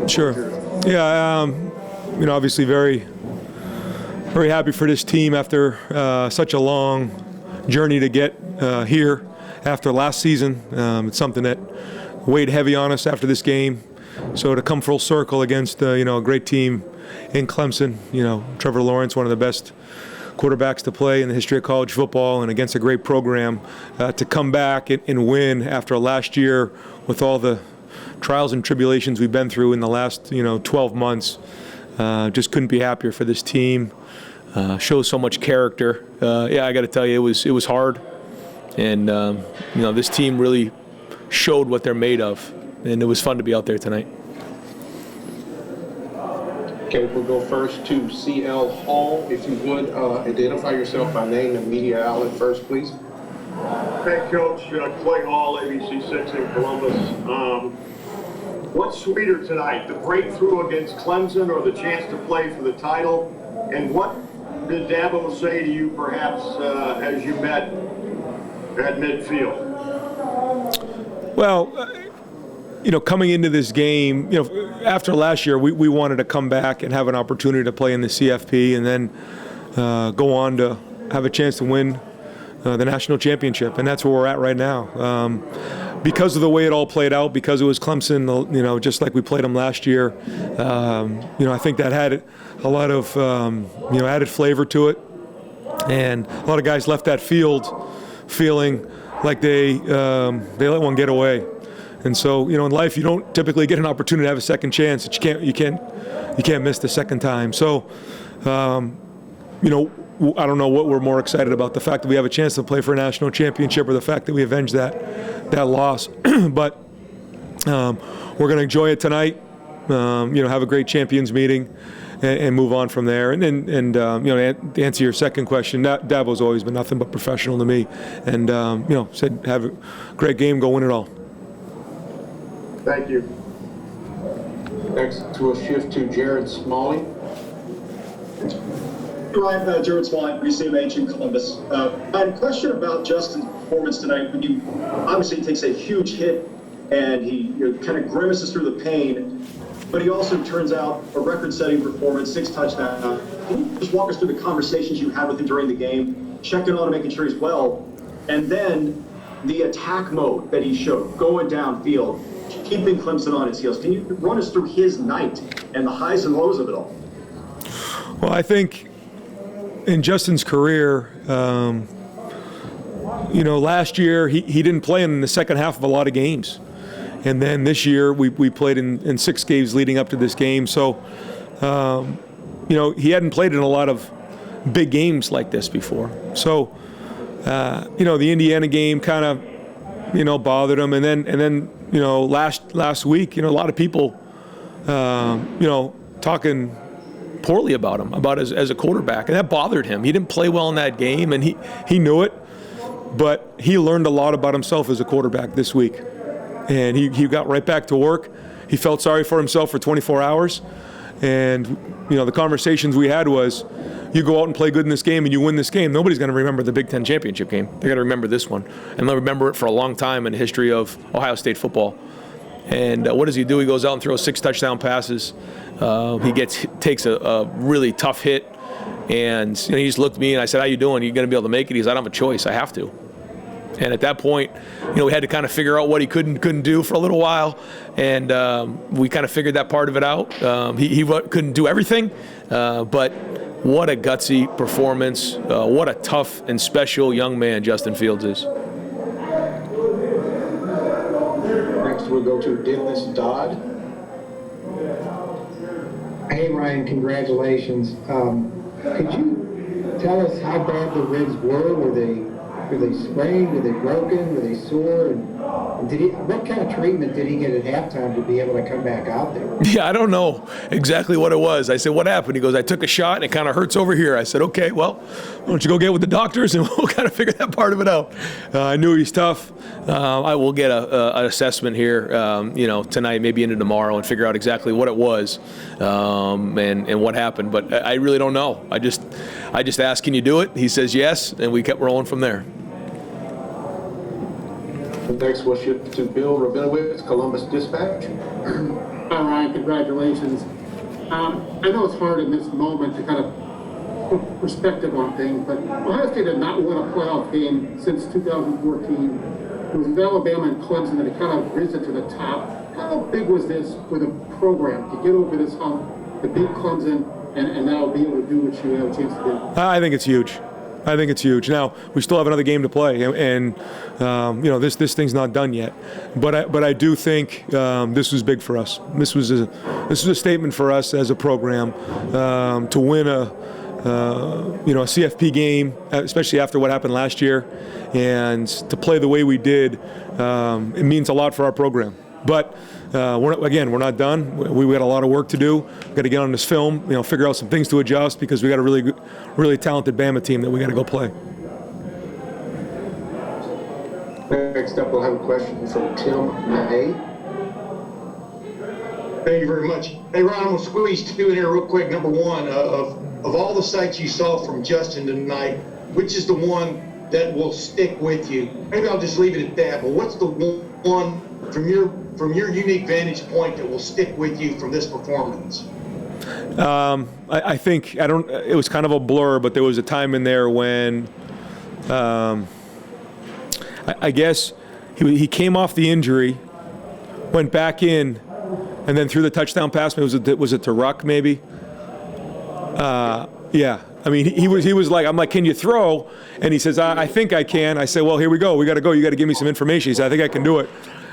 Sure. Yeah, obviously very, very happy for this team after such a long journey to get here after last season. It's something that weighed heavy on us after this game. So to come full circle against a great team in Clemson, Trevor Lawrence, one of the best quarterbacks to play in the history of college football, and against a great program, to come back and win after last year with all the trials and tribulations we've been through in the last 12 months. Just couldn't be happier for this team. Shows so much character. I got to tell you, it was hard, and this team really showed what they're made of, and it was fun to be out there tonight. Okay, we'll go first to C.L. Hall. If you would, identify yourself by name and media outlet first, please. Hey, Coach. Clay Hall, ABC6 in Columbus. What's sweeter tonight, the breakthrough against Clemson or the chance to play for the title? And what did Dabo say to you, perhaps, as you met at midfield? Well, coming into this game, after last year, we wanted to come back and have an opportunity to play in the CFP and then go on to have a chance to win the national championship, and that's where we're at right now. Because of the way it all played out, because it was Clemson, just like we played them last year, I think that had a lot of, added flavor to it, and a lot of guys left that field feeling like they let one get away. And so, in life, you don't typically get an opportunity to have a second chance. You can't miss the second time. So, I don't know what we're more excited about, the fact that we have a chance to play for a national championship or the fact that we avenged that loss. But we're going to enjoy it tonight, have a great champions meeting and move on from there. And to answer your second question, Dabo's always been nothing but professional to me. And, said have a great game, go win it all. Thank you. Next, we'll shift to Jared Smalley. Ryan, Jared Smalley, BCMH in Columbus. I had a question about Justin's performance tonight. When you obviously takes a huge hit and he kind of grimaces through the pain, but he also turns out a record-setting performance, 6 touchdowns. Can you just walk us through the conversations you had with him during the game, checking on him, making sure he's well, and then the attack mode that he showed, going downfield, keeping Clemson on its heels? Can you run us through his night and the highs and lows of it all? Well, I think in Justin's career, last year he didn't play in the second half of a lot of games. And then this year we played in 6 games leading up to this game. So, he hadn't played in a lot of big games like this before. So, the Indiana game kind of, bothered him. And then last week, a lot of people, talking poorly about him, as a quarterback, and that bothered him. He didn't play well in that game, and he knew it, but he learned a lot about himself as a quarterback this week, and he got right back to work. He felt sorry for himself for 24 hours, and the conversations we had was, you go out and play good in this game and you win this game, nobody's going to remember the Big Ten championship game. They're going to remember this one, and they'll remember it for a long time in the history of Ohio State football. And what does he do? He goes out and throws 6 touchdown passes. He takes a really tough hit, and he just looked at me and I said, "How you doing? You going to be able to make it?" He said, "I don't have a choice. I have to." And at that point, we had to kind of figure out what he couldn't do for a little while, and we kind of figured that part of it out. He couldn't do everything, but what a gutsy performance! What a tough and special young man Justin Fields is. Next, we'll go to Dennis Dodd. Hey, Ryan, congratulations. Could you tell us how bad the ribs were? Were they sprained? Were they broken? Were they sore? And what kind of treatment did he get at halftime to be able to come back out there? Yeah, I don't know exactly what it was. I said, "What happened?" He goes, "I took a shot and it kind of hurts over here." I said, "Okay, well, why don't you go get with the doctors and we'll kind of figure that part of it out." I knew he's tough. I will get an assessment here, tonight, maybe into tomorrow, and figure out exactly what it was and what happened. But I really don't know. I just asked, "Can you do it?" He says yes, and we kept rolling from there. Next, we'll shift to Bill Rabinowitz, Columbus Dispatch. Hi, Ryan. Congratulations. I know it's hard in this moment to kind of put perspective on things, but Ohio State had not won a playoff game since 2014. It was Alabama and Clemson that had kind of risen to the top. How big was this for the program to get over this hump, to beat Clemson, and now be able to do what you have a chance to do? I think it's huge. I think it's huge. Now we still have another game to play, and this thing's not done yet. But I do think this was big for us. This was a statement for us as a program to win a CFP game, especially after what happened last year, and to play the way we did. It means a lot for our program. But we're not done. We got a lot of work to do. We've got to get on this film, figure out some things to adjust because we got a really talented Bama team that we got to go play. Next up, we'll have a question from Tim May. Thank you very much. Hey, Ron, I'm going to squeeze two in here real quick. Number one, of all the sights you saw from Justin tonight, which is the one that will stick with you? Maybe I'll just leave it at that, but what's the one from your unique vantage point that will stick with you from this performance? I think it was kind of a blur, but there was a time in there when I guess he came off the injury, went back in, and then threw the touchdown pass. Was it to Ruck maybe? Yeah. I mean, he was like, I'm like, can you throw? And he says, I think I can. I say, well, here we go. We got to go. You got to give me some information. He said, I think I can do it.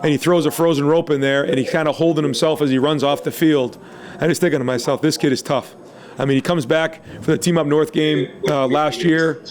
And he throws a frozen rope in there, and he's kind of holding himself as he runs off the field. I was thinking to myself, this kid is tough. I mean, he comes back for the Team Up North game last year,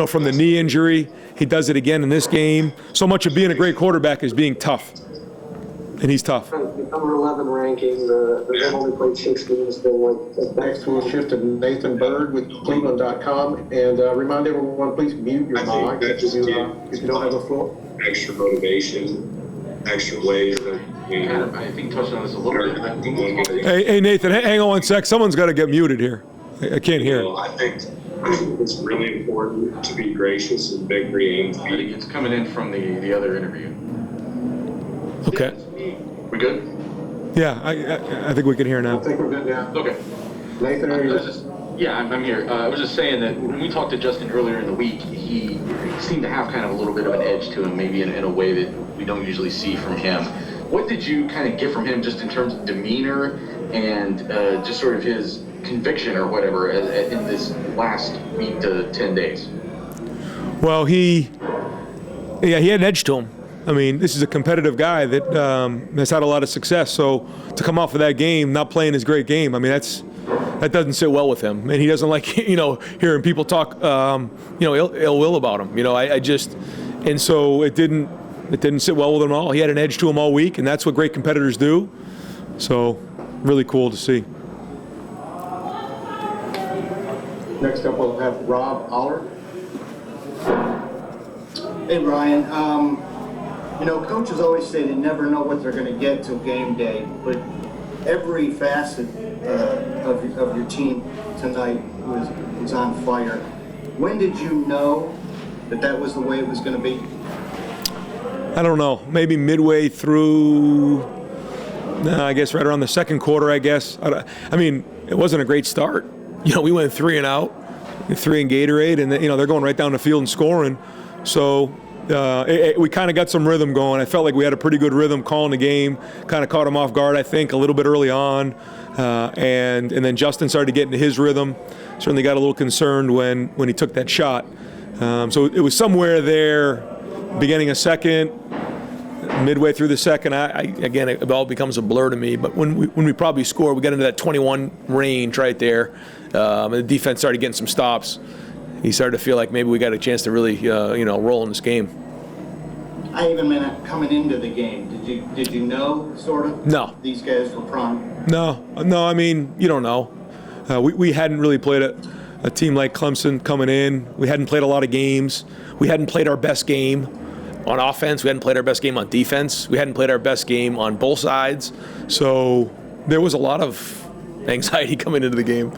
from the knee injury. He does it again in this game. So much of being a great quarterback is being tough. And he's tough. Number 11 ranking, they've only played 6 games. Next, we'll shift to Nathan Bird with Cleveland.com. And remind everyone, please mute your mic if you don't have the floor. Extra motivation, extra ways that I think touched on this a little bit. Hey, Nathan, hang on one sec. Someone's got to get muted here. I can't hear. I think it's really important to be gracious and big games. I think it's coming in from the other interview. Okay. We good? Yeah, I think we can hear now. I think we're good now. Okay. Nathan, are you? I'm here. I was just saying that when we talked to Justin earlier in the week, he seemed to have kind of a little bit of an edge to him, maybe in a way that we don't usually see from him. What did you kind of get from him just in terms of demeanor and just sort of his conviction or whatever in this last week to 10 days? Well, he had an edge to him. I mean, this is a competitive guy that has had a lot of success. So to come off of that game, not playing his great game, I mean, that doesn't sit well with him. And he doesn't like, hearing people talk, ill will about him. And so it didn't sit well with him at all. He had an edge to him all week, and that's what great competitors do. So really cool to see. Next up, we'll have Rob Aller. Hey, Brian. Coaches always say they never know what they're going to get till game day, but every facet of your team tonight was on fire. When did you know that was the way it was going to be? I don't know. Maybe midway through, I guess right around the second quarter, I guess. I mean, it wasn't a great start. We went 3 and out, 3 in Gatorade, and they're going right down the field and scoring. So we kind of got some rhythm going. I felt like we had a pretty good rhythm calling the game. Kind of caught them off guard, I think, a little bit early on. And then Justin started to get into his rhythm. Certainly got a little concerned when he took that shot. So it was somewhere there, beginning of second, midway through the second. Again, it all becomes a blur to me. But when we probably scored, we got into that 21 range right there. And the defense started getting some stops. He started to feel like maybe we got a chance to really, roll in this game. I even meant coming into the game. Did you know, sort of? No. These guys were prime? No. I mean, you don't know. We hadn't really played a team like Clemson coming in. We hadn't played a lot of games. We hadn't played our best game on offense. We hadn't played our best game on defense. We hadn't played our best game on both sides. So there was a lot of anxiety coming into the game.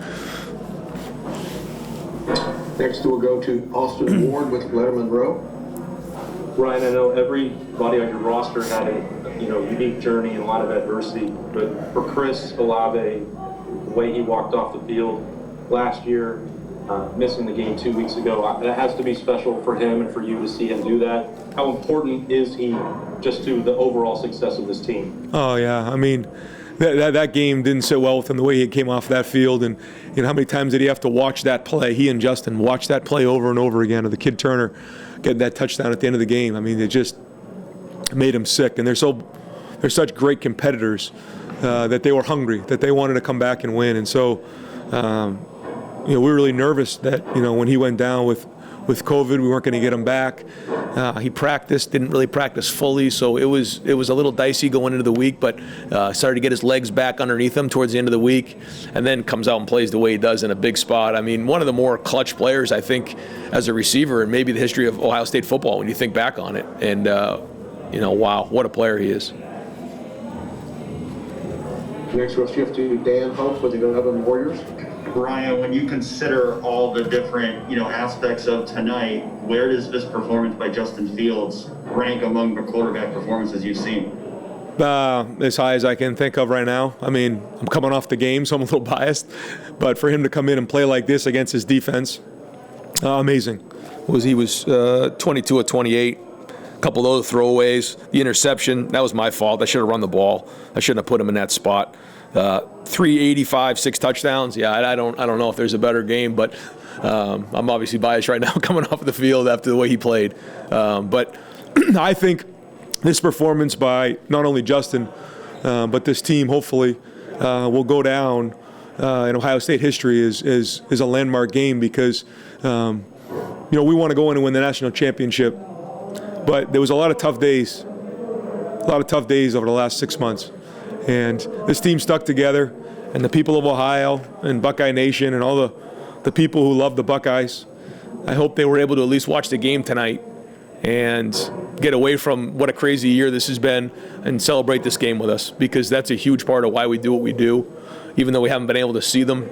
Next, we'll go to Austin Ward with Letterman Row. Ryan, I know everybody on your roster had a unique journey and a lot of adversity, but for Chris Olave, the way he walked off the field last year, missing the game 2 weeks ago, that has to be special for him and for you to see him do that. How important is he just to the overall success of this team? Oh, yeah. I mean, that game didn't sit well with him, the way he came off that field. And how many times did he have to watch that play? He and Justin watched that play over and over again, of the kid Turner getting that touchdown at the end of the game. I mean, it just made him sick. And they're such great competitors that they were hungry, that they wanted to come back and win. And so, we were really nervous that, when he went down with COVID, we weren't going to get him back. He didn't really practice fully, so it was a little dicey going into the week, but started to get his legs back underneath him towards the end of the week, and then comes out and plays the way he does in a big spot. I mean, one of the more clutch players, I think, as a receiver, and maybe the history of Ohio State football when you think back on it. And, wow, what a player he is. Next we'll shift to Dan Hope with the 11 Warriors. Ryan, when you consider all the different, aspects of tonight, where does this performance by Justin Fields rank among the quarterback performances you've seen? As high as I can think of right now. I mean, I'm coming off the game, so I'm a little biased. But for him to come in and play like this against his defense, amazing. He was 22 of 28. A couple of those throwaways. The interception, that was my fault. I should have run the ball. I shouldn't have put him in that spot. 385, 6 touchdowns. Yeah, I don't know if there's a better game, but I'm obviously biased right now coming off the field after the way he played. But I think this performance by not only Justin, but this team hopefully will go down in Ohio State history as a landmark game because we want to go in and win the national championship. But there was a lot of tough days over the last 6 months. And this team stuck together, and the people of Ohio and Buckeye Nation and all the people who love the Buckeyes, I hope they were able to at least watch the game tonight and get away from what a crazy year this has been and celebrate this game with us, because that's a huge part of why we do what we do, even though we haven't been able to see them.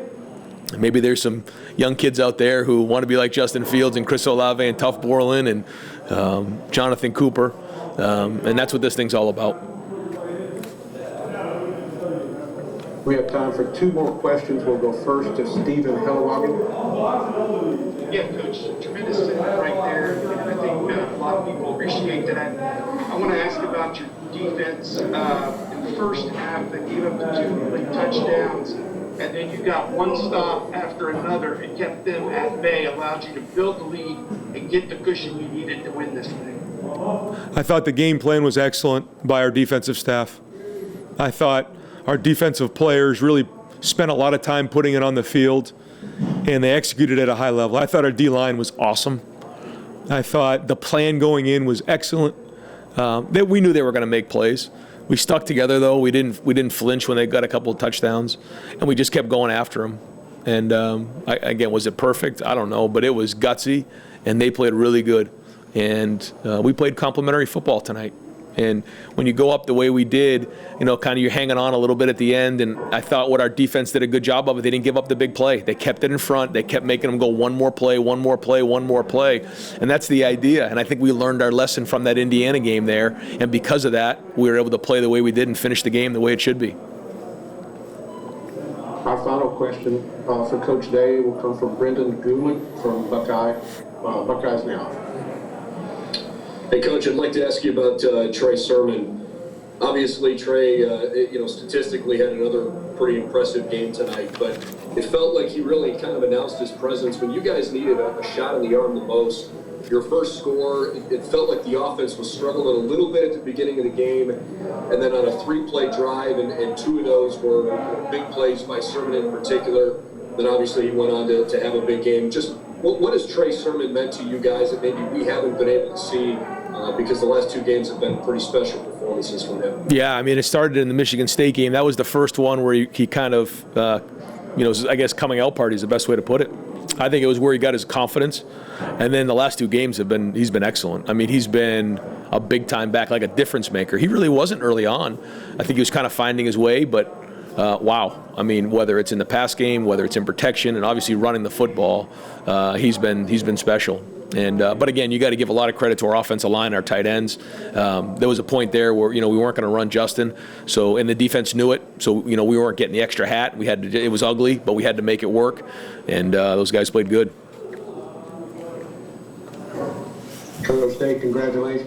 Maybe there's some young kids out there who want to be like Justin Fields and Chris Olave and Tuff Borland and Jonathan Cooper, and that's what this thing's all about. We have time for 2 more questions. We'll go first to Stephen Hellwagen. Yeah, Coach, tremendous right there. And I think a lot of people appreciate that. I want to ask about your defense. In the first half, they gave up the 2 late touchdowns, and then you got one stop after another and kept them at bay, allowed you to build the lead and get the cushion you needed to win this thing. I thought the game plan was excellent by our defensive staff. I thought our defensive players really spent a lot of time putting it on the field, and they executed at a high level. I thought our D-line was awesome. I thought the plan going in was excellent. That we knew they were going to make plays. We stuck together, though. We didn't flinch when they got a couple of touchdowns, and we just kept going after them. And again, was it perfect? I don't know, but it was gutsy, and they played really good. And we played complimentary football tonight. And when you go up the way we did, kind of you're hanging on a little bit at the end. And I thought what our defense did a good job of it. They didn't give up the big play. They kept it in front. They kept making them go one more play, one more play, one more play. And that's the idea. And I think we learned our lesson from that Indiana game there. And because of that, we were able to play the way we did and finish the game the way it should be. Our final question for Coach Day will come from Brendan Gulick from Buckeyes Now. Hey, Coach, I'd like to ask you about Trey Sermon. Obviously, Trey, statistically had another pretty impressive game tonight, but it felt like he really kind of announced his presence when you guys needed a shot in the arm the most. Your first score, it felt like the offense was struggling a little bit at the beginning of the game, and then on a 3-play drive, and 2 of those were big plays by Sermon in particular. Then obviously he went on to have a big game. Just what has Trey Sermon meant to you guys that maybe we haven't been able to see? Because the last 2 games have been pretty special performances from him. Yeah, I mean, it started in the Michigan State game. That was the first one where he kind of, I guess coming out party is the best way to put it. I think it was where he got his confidence. And then the last 2 games he's been excellent. I mean, he's been a big-time back, like a difference maker. He really wasn't early on. I think he was kind of finding his way, but wow. I mean, whether it's in the pass game, whether it's in protection, and obviously running the football, he's been special. And but again, you got to give a lot of credit to our offensive line, our tight ends. There was a point there where we weren't going to run Justin, and the defense knew it. So we weren't getting the extra hat. It was ugly, but we had to make it work. And those guys played good. Coach Day, congratulations.